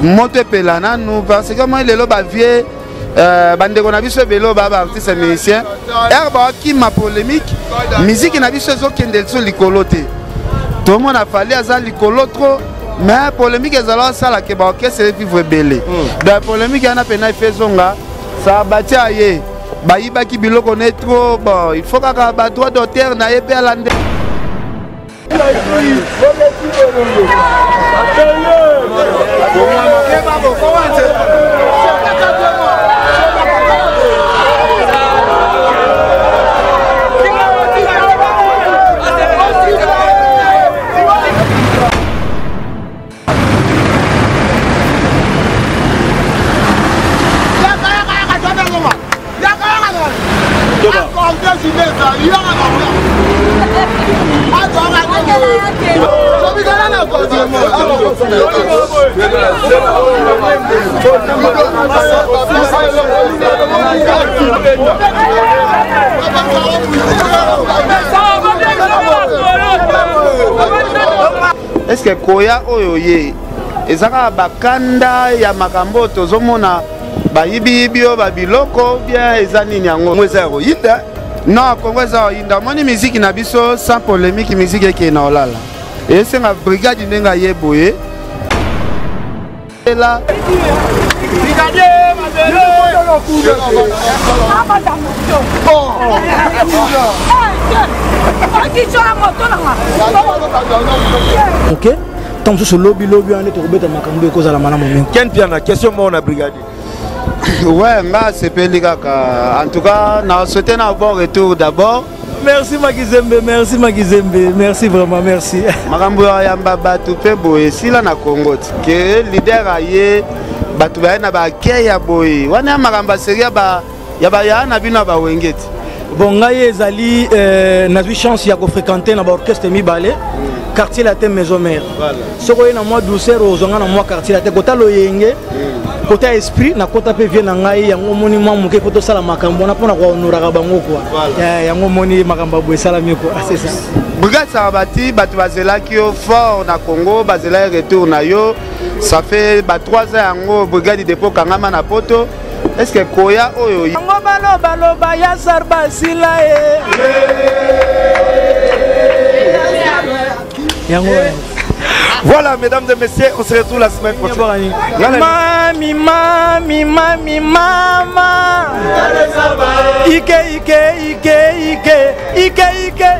moto pelana nous parce que moi lelo ba vie bande qu'on a vu ce vélo ba artiste musicien herba qui ma polémique musique na biso zo kendel so likoloté tout le monde a fallu à ça likolo trop mais polémique ezala ça la ke ba orchestre vivre belé la polémique yana pena faisonga ça bati aye ba yiba ki biloko ne trop bon il faut ka ba droit d'auteur na yebe alande Est-ce que Koya Oyoye ezaka bakanda ya makambo tozomona bayibibio babiloko bien ezanini yango mweza royinda non kongweza royinda moni musique na biso sans polémique musique qui na olala et c'est la brigade nenga yeboye là ok tant que ce lobby on est tombé dans makambo cause à la mana moment ken pia na question mo na brigade ouais nga c'est pelikaka en tout cas na souhaiter un bon retour d'abord. Merci Magizembe, merci Magizembe, merci vraiment, merci. Makambo ya mbaba tupe boye sila na Congo que leader aye batu ba na ba ke ya boye wana makambo seria ba ya ba ya na bino ba wengeti. Bon ngai ezali na eu chance ya ko fréquenter na ba orchestre Mibale quartier la thème maison mère. Voilà. Soko na moi douceur ozonga na moi quartier la thème kota loyenge. Côté esprit na kota pe vient na ngai yango moni mwa muke poto sala makambo na pona ko honoraka bango quoi yango moni makambo bo salami quoi c'est ça brigade Sarabati batu bazela ki fort na Congo bazela retour na yo ça fait 3 ans yango brigade dépôt kangama na poto est-ce que Koya oyo yango baloba ya Sarbasila yango voilà, mesdames et messieurs, on se retrouve la semaine prochaine. Mami, mami, mami, mama. Ike, ike, ike, ike, ike, ike.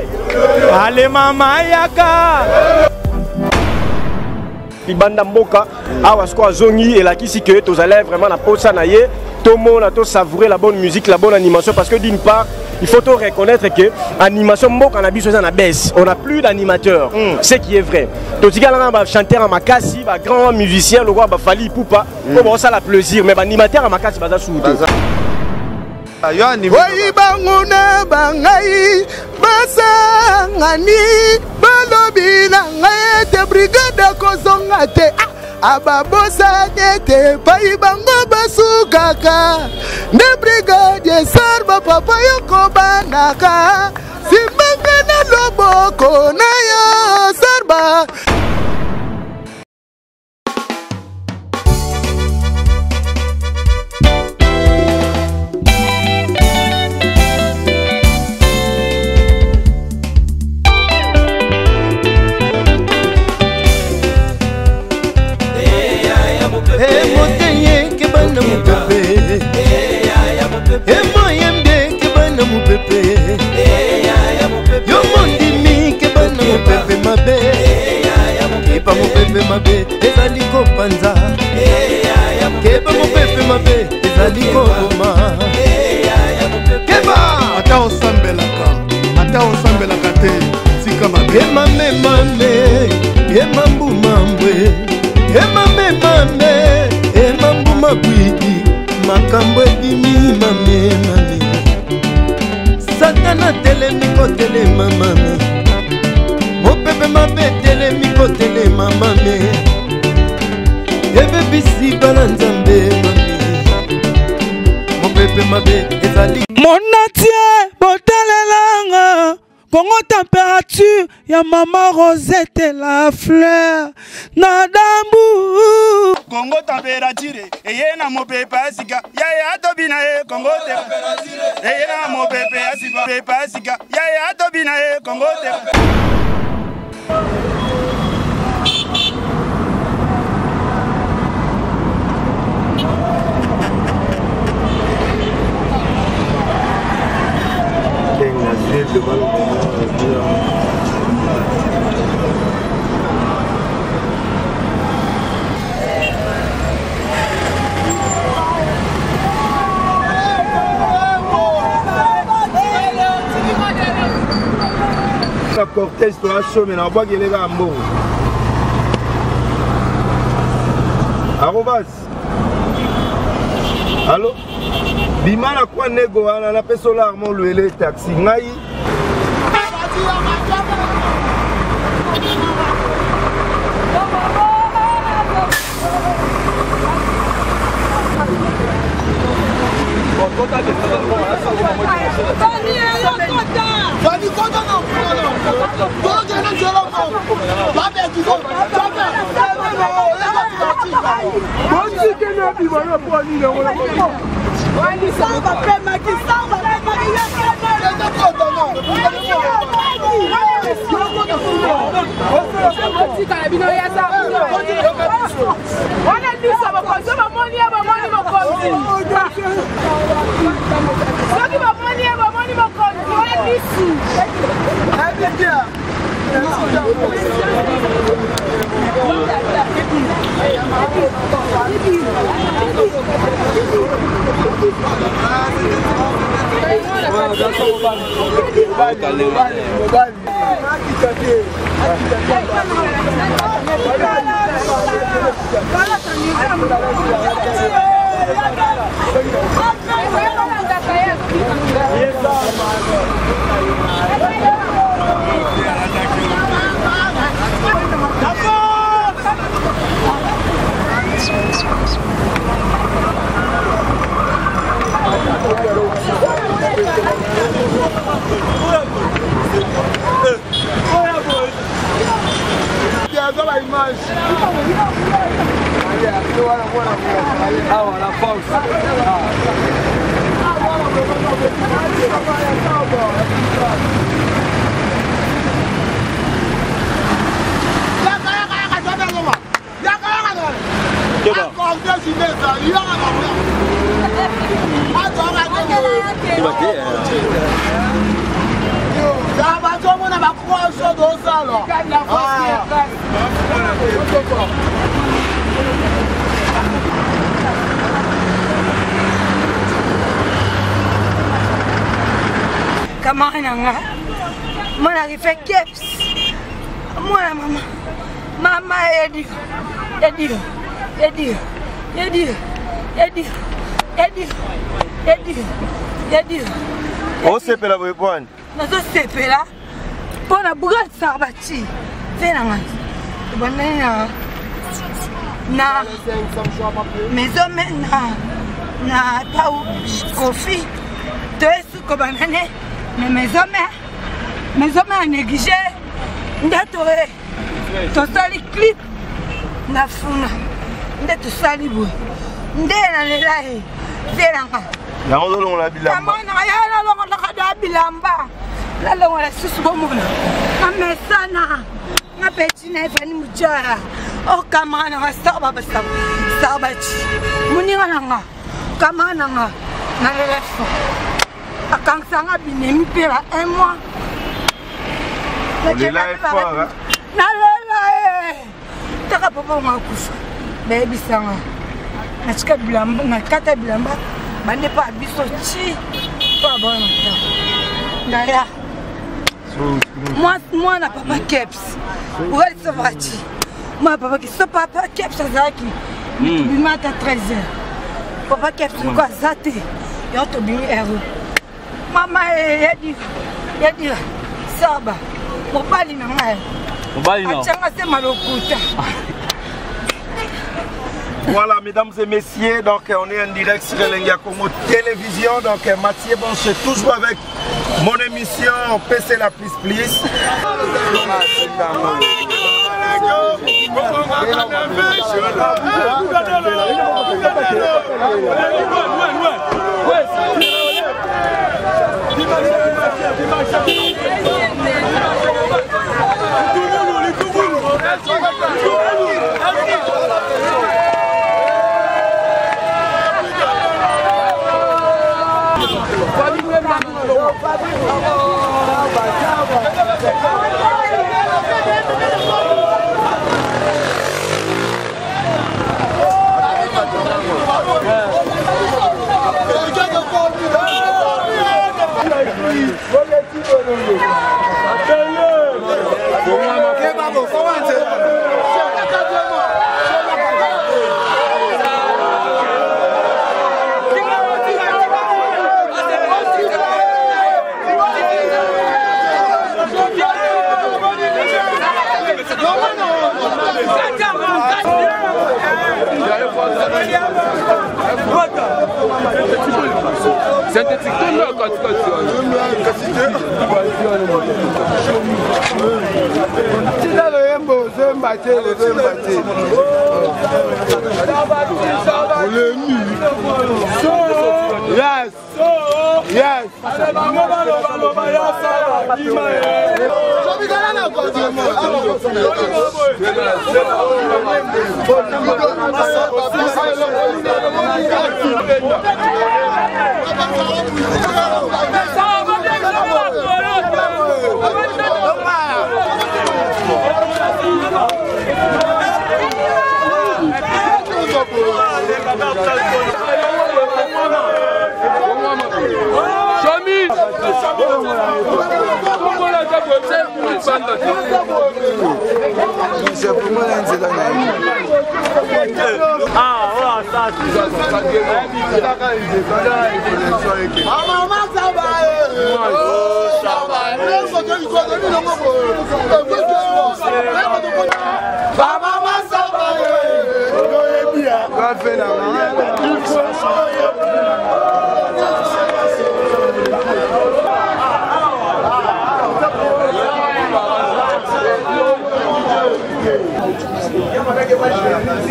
Allez, mama, yaka. Ibanda Mboka, Awasko Zongi et la Kisike, tous allez vraiment la pause sanaye. Tout le monde a tout savouré la bonne musique, la bonne animation parce que d'une part, il faut tout reconnaître que l'animation Mboka on a besoin à la baisse. On n'a plus d'animateurs, ce qui est vrai. Tout le monde a chanteur à Makassi, un grand musicien, le roi Fali Poupa, pour ça la plaisir, mais l'animateur à Makassi va s'assurer. Oui, banguna bangai basangani balobi na ngai te brigade kozonga te ababosa te pai bango basukaka ne brigade sarba papa yoko banaka simbanga na loboko na yo sarba. Mabe ezali kopanza keba mopepe mabe ezali koma keba ata osambelaka te sika mabe mame mame emambu mambwe emame mame emambu mabwidi makambo ebimi mame mame satana telemi kotelema mame mopepe mabe telemi kotelema mame ebebisi bana nzambe mame mopepe mabe ezali monatie botalelanga Congo température ya maman Rosette la fleur na dambu Congo température eye na mopepe asika yaya atobina e Congo température eye na mopepe asika pepe asika yaya atobina e Congo cortège to la show mais na bois les gars mbongo arobas allo bimana kwa nego wana na peso l'armo le taxi ngai Kamaranga, moi j'ai fait keps. Moi maman Eddie. on se pela boyepone nazo sepela pona buga sabati fena banana na maison na pau coffee deux ko banane mais maison a négligé ndatore to sali clip na funa ndatu sali bu ndena lelahi veranga yango dolongo la bilamba kamana ya longo la kada bilamba la longo la susu bomona amesana na petina ifani mujara o kamana wasaba sabati muninga nanga kamana nga na lelefu akangsanga binemi pela un mois lela efara na lela taka papa makufa baby sanga na chika bilamba na kata bilamba bande pa biso chi pa bon ndaya moi na papa keps ouais ça va chi moi papa qui so papa keps azaki bimata 13h papa keps quoi zate yo to bimi ero mama yadi saba mobali na ngai mobali na achanga se malokuta. Voilà, mesdames et messieurs, donc on est en direct sur Elenga Congo Télévision. Donc Mathieu, bon, je suis toujours avec mon émission PC la Plus Plus. Yes. Yes.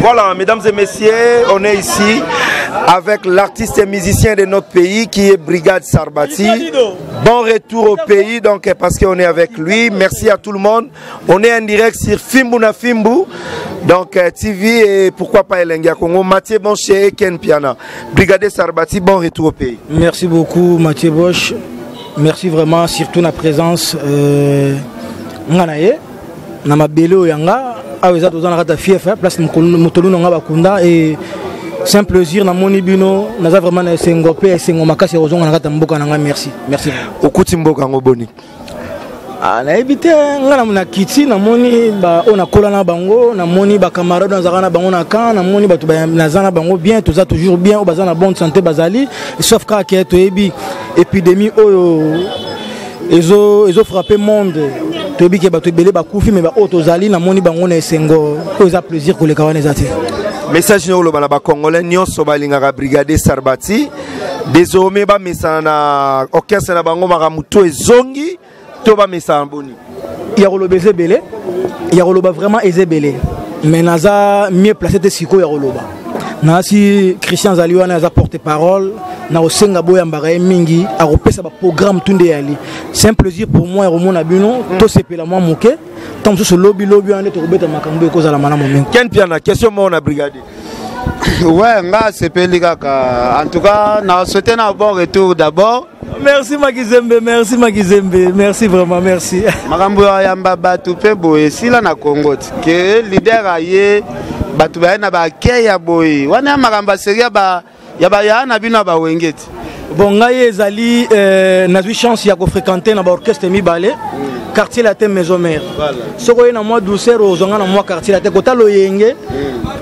Voilà, mesdames et messieurs, on est ici avec l'artiste et musicien de notre pays qui est Brigade Sarbati. Bon retour au pays, donc parce qu'on est avec lui. Merci à tout le monde. On est en direct sur Fimbu na Fimbu, donc TV et pourquoi pas Elengia Congo. Mathieu Bonché et Ken Piana. Brigade Sarbati, bon retour au pays. Merci beaucoup Mathieu Bosch. Merci vraiment, surtout la présence. Nganaye, nama belo yanga. Aweza tozana kata fief place mutolu nga bakunda et c'est un plaisir na moni bino naza vraiment na sengopé sengo makasi ozonga na kata mboka nanga merci merci okuti mboka ngoboni na ebite nga na kiti na moni ba ona kola na bango na moni ba camarades na zaka na bango na kan na moni batu ba nazana bango bien toza toujours bien bazana bonne santé bazali sauf ka ke to ebi épidémie oyo ezo frapper monde tobi ke bato belé ba kufi mais ba otozali na moni bango na esengo oza plaisir ko le kawana zati message no lo bana ba congolais nyonso balinga Brigade Sarbati désormais ba mesana na orchestre na bango makamuto ezongi to ba mesana boni ya kolobeze belé ya koloba vraiment ezebelé mais naza mieux placé te siko ya koloba na si Christian Zaliwana a porté parole na osenga boya mbara mingi a repesa ba programme tunde yali c'est un plaisir pour moi et Romona Bino to sepela moi moké tant ce lobby ande to robeta makambo ko za la mana moment Ken Piana question mo na brigade ouais nga sepeli kaka en tout cas na souhaiter un bon retour d'abord. Merci Magizembe, merci vraiment, merci. Makambo ya mbaba tupe boye sila na Congo ke leader aye batu ba na ba ke ya boye wana makambo seria ba ya na bino ba wengeti. Bon ngai ezali nazwi chance ya ko fréquenter na ba orchestre mibale quartier la thème maison mère. Voilà. Soko na moi douceur ozonga na moi quartier la thème kota loyenge.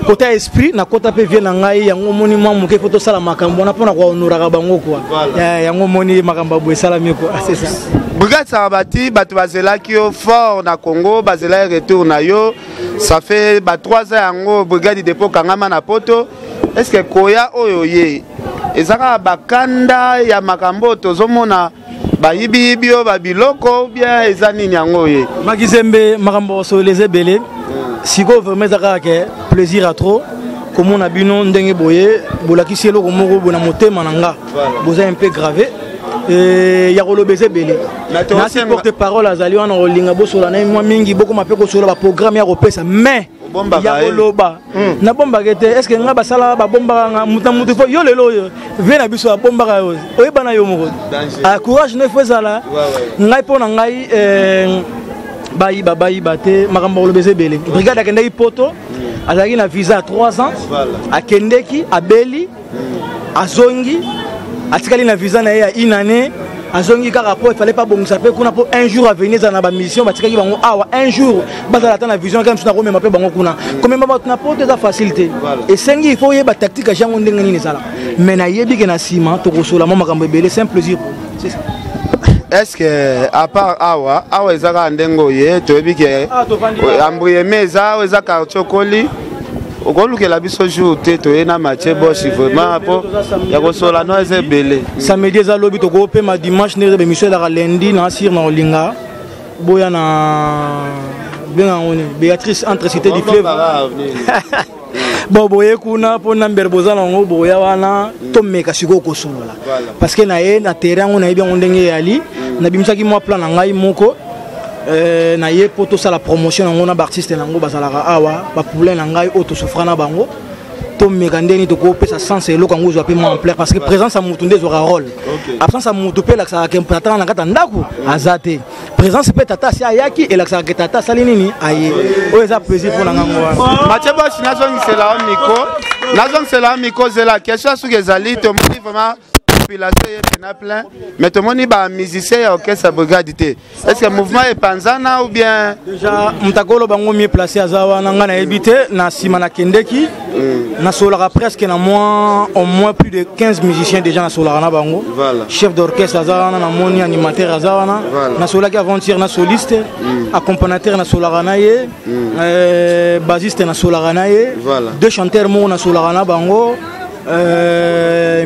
Kota esprit na kota pe vient na ngai yango moni moi moke photo sala makambo na pona ko honoraka bango quoi. Yango moni makambo bo sala mi quoi, c'est ça. Brigade Sarbati batu bazela ki fort na Congo bazela retour na yo ça fait 3 ans yango brigade dépôt kangama na poto. Est-ce que koya oyo ye ezaka bakanda ya makambo tozomona bayibi ba biloko bien ezani nyango ye Magizembe makambo so les ebele siko vraiment ezaka ke plaisir à trop komona bino ndenge boye bolakisi eloko moko bona motema na nga boza un peu gravé ya kolobeza ebele nasi porte parole azali wana kolinga bosola na mwa mingi bokoma mpe kosola baprogramme ya kopesa mais ya koloba nabombaka te est ce que nga basala babombaka nga mutu na mutu fo yo lelo oyo vie na biso babombaka yo oyeba na yo moko courage no efo ezala ngai mpo na ngai bayiba te makambo kolobeza ebele brigade akendeki poto azalaki na visa ya 3 ans akendeki abeli azongi atikali na visa na ye ya inane azongi kaka po il fallait pas bongisa pe kuna po un jour à venir za na ba mission batikaki bango awa un jour bazala ta na vision comme ça na komema pe bango kuna komema ba na po de facilité et sengi il faut yeba tactique jango ndenge nini sala mais na yebi ke na sima to kosola mo makambo ebele c'est un plaisir c'est ça. Est-ce que à part awa ezaka ndengo ye to yebi ke ambuye meza eza karchokoli okolukela biso jour te toyena match bosh vraiment po ya kosola no eze belé samedi eza lobi to ko pema dimanche ne be mission da lundi na sir na olinga boya na bien on Béatrice entre cité du fleuve bon boye kuna po number bozana ngo boya wana to meka siko kosolola parce que na ye na terrain on a bien on ndenge yali na bimisaki mo plan na ngai moko na ye poto ça la promotion on a artiste nango bazalaka awa ba problème na ngai auto sofrana bango to mekandeni to ko pesa sens eloko ngo zo apema en plaire parce que présence à mutunde zo rôle absence à mutupe la ça ke mpata na kata ndako azate présence peut tata si ayaki et la ça ke tata sali nini aye o eza plaisir pour nango match boss nazongi c'est la miko c'est la question sur les ali to vraiment population plein mais tout le monde est musicien et orchestre brigade. Est-ce que le mouvement est panzana ou bien déjà mtakolo bango mieux placé azawa na ngana ebité na simana kendeki na solara presque na au moins plus de 15 musiciens déjà na solara na bango chef d'orchestre azawa na moni animateur azawa na solara qui avant-hier na soliste accompagnateur na solara na ye bassiste na solara na ye deux chanteurs mo na solara na bango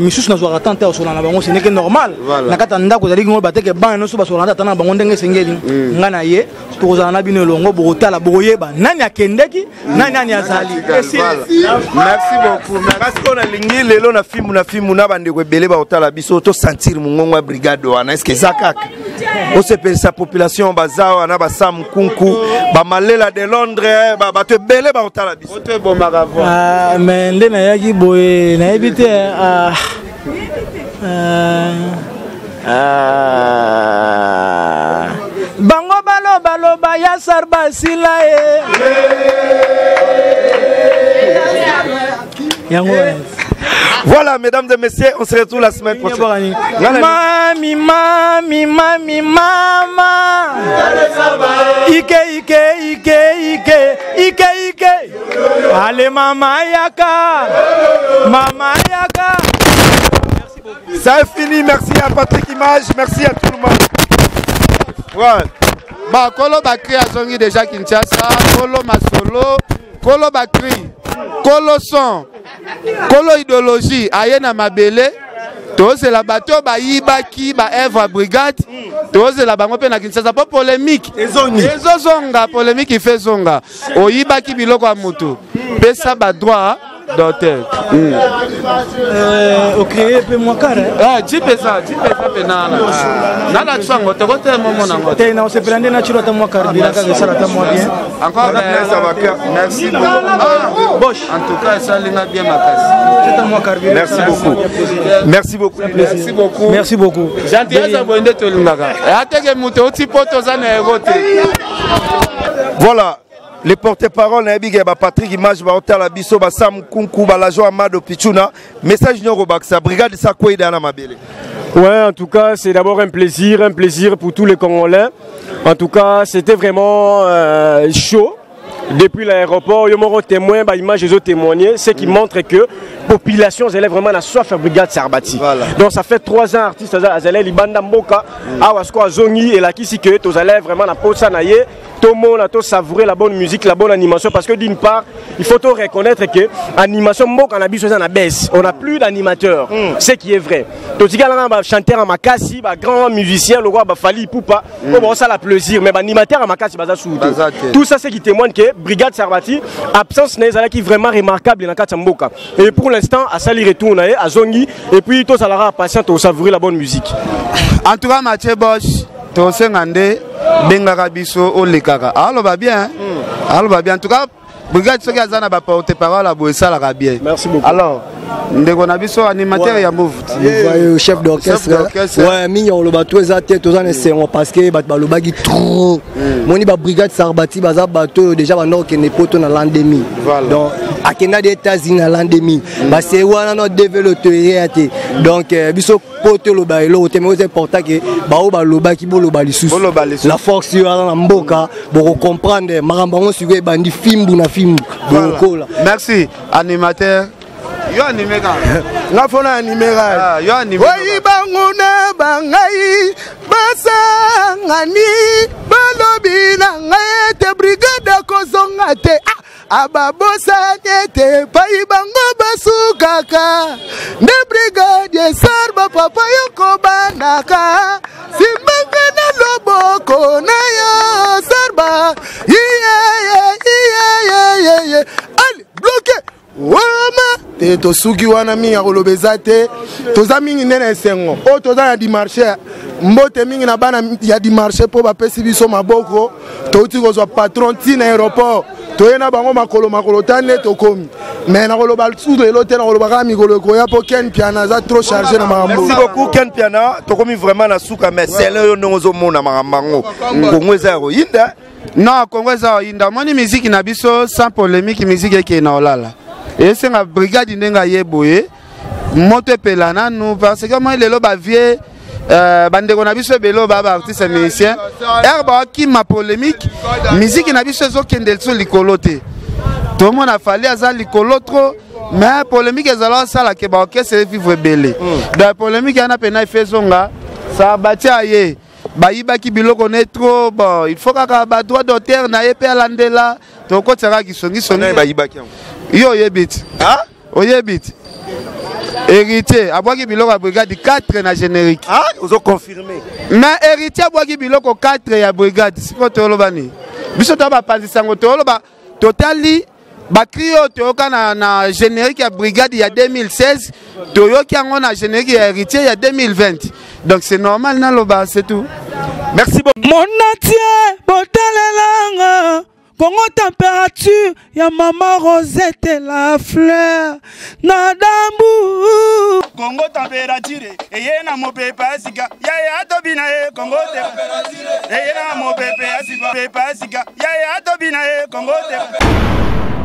Misus na zoara tante au solana bango ce n'est que normal na kata ndako zali ngo bateke ban no so ba solana tana bango ndenge sengeli ngana ye to zana bino longo botala boyeba nani akendeki nani azali merci beaucoup parce qu'on a lingi lelo na film na bande ko belé ba otala biso to sentir mungongo brigade wana est-ce que zakak o se pensa population bazao na ba sam kunku ba malela de Londres ba te belé ba otala biso to bon magavo mais ndena yaki boye na ebité bango baloba ya sarbasila yango. Voilà, mesdames et messieurs, on se retrouve la semaine prochaine. Mami, mama. Ike. Allez, mama yaka. Ça est fini, merci à Patrick Image, merci à tout le monde. Ouais. Bah, Kolo Bakri a zongi déjà Kinshasa, Kolo Masolo, Kolo Bakri, Kolo Son, Kolo Idéologie, Ayena Mabele, tous la bateau, ba Ibaki, ba Evra Brigade, tous la bango pe na Kinshasa, pas polémique. Ezo zonga, polémique il fait zonga. O Ibaki biloko a mutu. Pesa ba droit. Ok, pe moi carré. Ah, tu pesa penana. Nala tsango te kote momo nango. Te na se prendre naturel ta moi carré, bila ka sala ta moi bien. Encore merci beaucoup. Bosch. En tout cas, ça linga bien ma casse. C'est ta moi carré. Merci beaucoup. Merci beaucoup. Gentil ça bonde to linga. Ateke muto oti poto za na egote. Voilà. Les porte-parole Patrick Image Baotala Biso Sam Kunku Balajo Amado Pichuna message Nyoro Baksa brigade Sakwe Dana Mabele. Ouais, en tout cas, c'est d'abord un plaisir pour tous les Congolais. En tout cas, c'était vraiment chaud. Depuis l'aéroport, il y a mon témoin, image ils ont témoigné, ce qui montre que la population elle est vraiment la soif à brigade Sarbati. Voilà. Donc ça fait 3 ans artistes Azalé Libanda Mboka, Awasko Zongi et la Kisike, tous allez vraiment la Posa Naye. tout le monde a savourer la bonne musique, la bonne animation. Parce que d'une part, il faut reconnaître que l'animation, on n'a plus d'animateur. Ce qui est vrai. Tout le monde a chanté à Makassi, grand musicien, le roi Fali Poupa, ça a plaisir. Mais l'animateur à Makassi, tout ça, c'est qui témoigne que Brigade Sarbati, absence n'est qui est vraiment remarquable dans Katamboka. Et pour l'instant, à Sali retourne à Zongi, et puis tout ça a patient pour savourer la bonne musique. En tout cas, Mathieu Bosch, tu as Benga biso o lekaka. Alors va bien. Alors va bien. En tout cas, Brigade ceux qui ont na porte parole à Boissa la bien. Merci beaucoup. Alors, ndeko na biso animateur ya Move. Le chef d'orchestre. Ouais, mignon le bateau ezate tous en essayant parce que le bagi trop. Moni ba Brigade Sarbati baza bateau déjà ba no ke ne poto na l'endémie. Donc à Kenya des États-Unis na l'endémie. Ba c'est wana no développer réalité. Donc biso poto lo ba lo mais c'est important que ba o ba lo ba ki bo lo ba lisusu. La force sur la mboka pour comprendre marambango suwe bandi fimbu na fimbu. Merci animateur. Yo animé quand nga fona animé ga yo animé oyi banguna bangai basangani balobi na ngai te brigade kozonga te ababosa te pai bango basukaka ne brigade sarba papa yoko banaka simbanga na loboko na yo sarba allez bloqué wama te to suki wana mingi akolobeza te toza mingi nene esengo o toza na dimarche mbote mingi na bana ya dimarche po bapesi biso maboko touti kozwa patron ti na aéroport toye na bango makolo tane tokomi mais nakoloba lisusu lelo te nakoloba kaka mikolo ekoya po Ken Piana aza trop chargé na makambo. Merci beaucoup Ken Piana tokomi vraiment na suka mais sele oyo ndongo ozomona makambo yango Kongo eza yoyinda. Non, Kongo eza yoyinda moni musique na biso sans polémique musique eke na olala. Et c'est la brigade ndenga yeboye moto pelana nous parce que moi lelo ba vie bandeko na biso belo ba artiste musicien herba qui ma polémique musique na biso zo kendel so likolote tout le monde a fallu aza likolo trop mais polémique ezala sala ke ba orchestre vivre belé dans polémique yana pena faisonga ça batia ye bayiba ki biloko ne trop bon il faut kaka ba droit d'auteur na ye pe alandela to ko tsaka ki songi songi bayiba ki yo yebit ah oyebit héritier abwaki biloko ya brigade 4 na générique ah ozo confirmer mais héritier abwaki biloko 4 ya brigade siko toloba ni biso to ba panzisango toloba totali bakri oyo toyoka na générique ya brigade ya 2016 toyoki yango na générique ya héritier ya 2020 donc c'est normal naloba c'est tout. Merci beaucoup mon natie botalelanga Congo température, ya maman Rosette la fleur, Nadambu. Congo température, et yena mo pepe asika, ya tobina Congo température, et yena mo pepe asika, ya tobina Congo température.